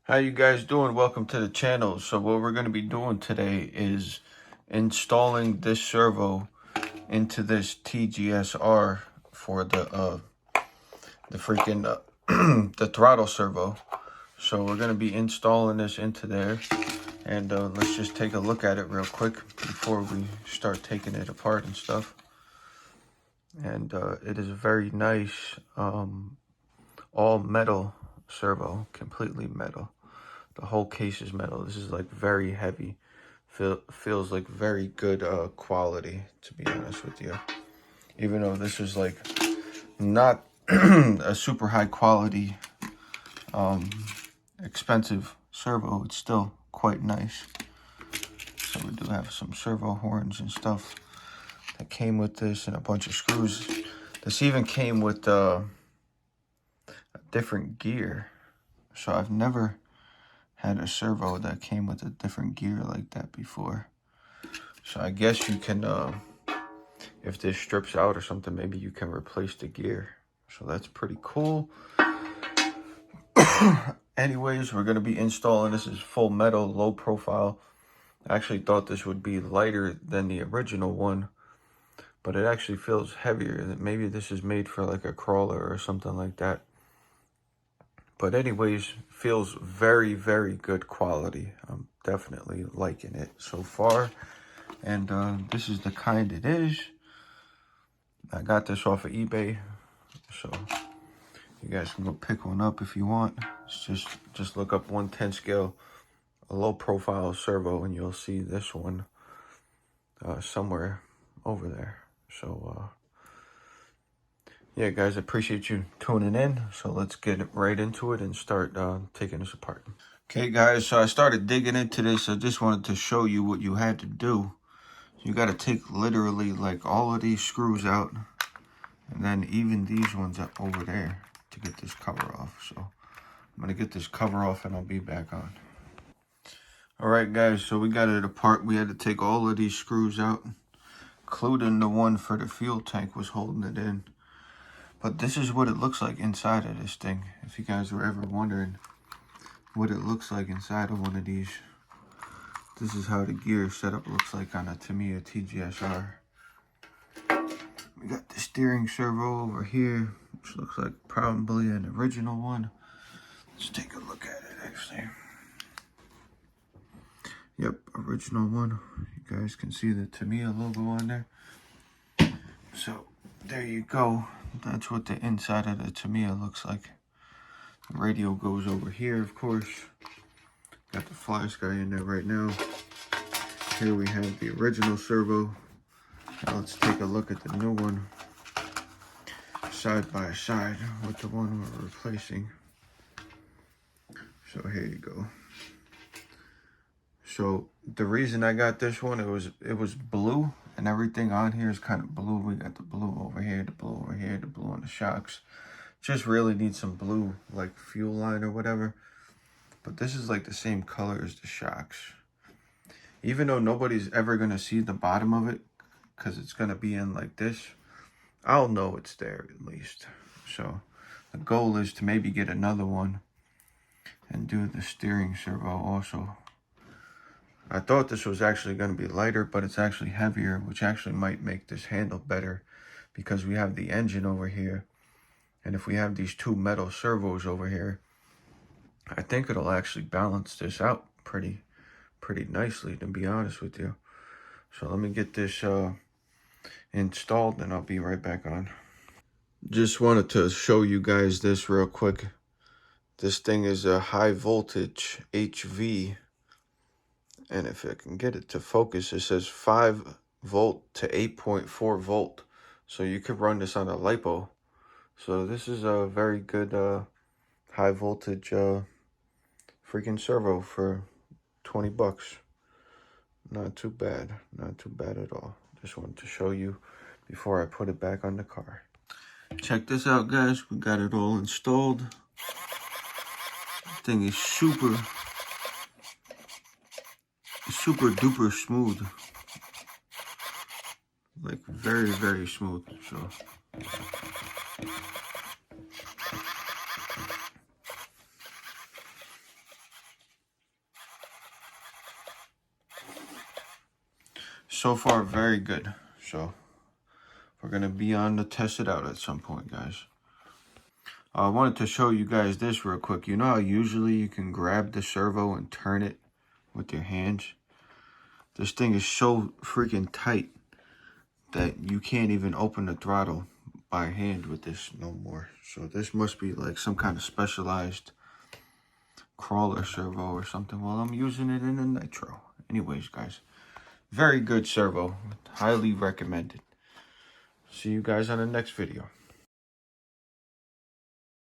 How you guys doing? Welcome to the channel. So what we're going to be doing today is installing this servo into this tgs-r for the freaking the throttle servo. So we're going to be installing this into there, and let's just take a look at it real quick before we start taking it apart and stuff. And it is a very nice all metal servo, completely metal. The whole case is metal. This is like very heavy. Feels like very good quality, to be honest with you. Even though this is like not a super high quality, expensive servo, it's still quite nice. So we do have some servo horns and stuff that came with this, and a bunch of screws. This even came with a different gear. So I've never had a servo that came with a different gear like that before. So I guess you can, if this strips out or something, maybe you can replace the gear. So that's pretty cool. Anyways, we're going to be installing, this is full metal, low profile. I actually thought this would be lighter than the original one, but it actually feels heavier. Maybe this is made for like a crawler or something like that. But anyways, feels very, very good quality. I'm definitely liking it so far. And this is the kind it is. I got this off of eBay, so you guys can go pick one up if you want. It's just look up 1/10 scale, a low profile servo, and you'll see this one somewhere over there. So yeah, guys, I appreciate you tuning in. So let's get right into it and start taking this apart. Okay, guys, so I started digging into this. I just wanted to show you what you had to do. You got to take literally like all of these screws out, and then even these ones up over there to get this cover off. So I'm going to get this cover off and I'll be back on. All right, guys, so we got it apart. We had to take all of these screws out, including the one for the fuel tank was holding it in. But this is what it looks like inside of this thing. If you guys were ever wondering what it looks like inside of one of these, this is how the gear setup looks like on a Tamiya tgs-r. We got the steering servo over here, which looks like probably an original one. Let's take a look at it, actually. Yep, original one. You guys can see the Tamiya logo on there. So there you go. That's what the inside of the Tamiya looks like. The radio goes over here, of course. Got the fly sky in there right now. Here we have the original servo. Now let's take a look at the new one, side by side with the one we're replacing. So here you go. So the reason I got this one, it was blue, and everything on here is kind of blue. We got the blue over here, the blue over here, the blue on the shocks. Just really need some blue, like fuel line or whatever. But this is like the same color as the shocks. Even though nobody's ever going to see the bottom of it, because it's going to be in like this, I'll know it's there at least. So the goal is to maybe get another one and do the steering servo also. I thought this was actually going to be lighter, but it's actually heavier, which actually might make this handle better, because we have the engine over here. And if we have these two metal servos over here, I think it'll actually balance this out pretty nicely, to be honest with you. So let me get this installed, and I'll be right back on. Just wanted to show you guys this real quick. This thing is a high voltage HV, and if I can get it to focus, it says 5 volt to 8.4 volt. So you could run this on a LiPo. So this is a very good high voltage freaking servo for 20 bucks. Not too bad. Not too bad at all. Just wanted to show you before I put it back on the car. Check this out, guys. We got it all installed. Thing is super duper smooth. Like very, very smooth. So so far very good. So we're gonna be on to test it out at some point, guys. I wanted to show you guys this real quick. You know how usually you can grab the servo and turn it with your hands? This thing is so freaking tight that you can't even open the throttle by hand with this no more. So this must be like some kind of specialized crawler servo or something. Well, I'm using it in a nitro. Anyways, guys, very good servo. Highly recommended. See you guys on the next video.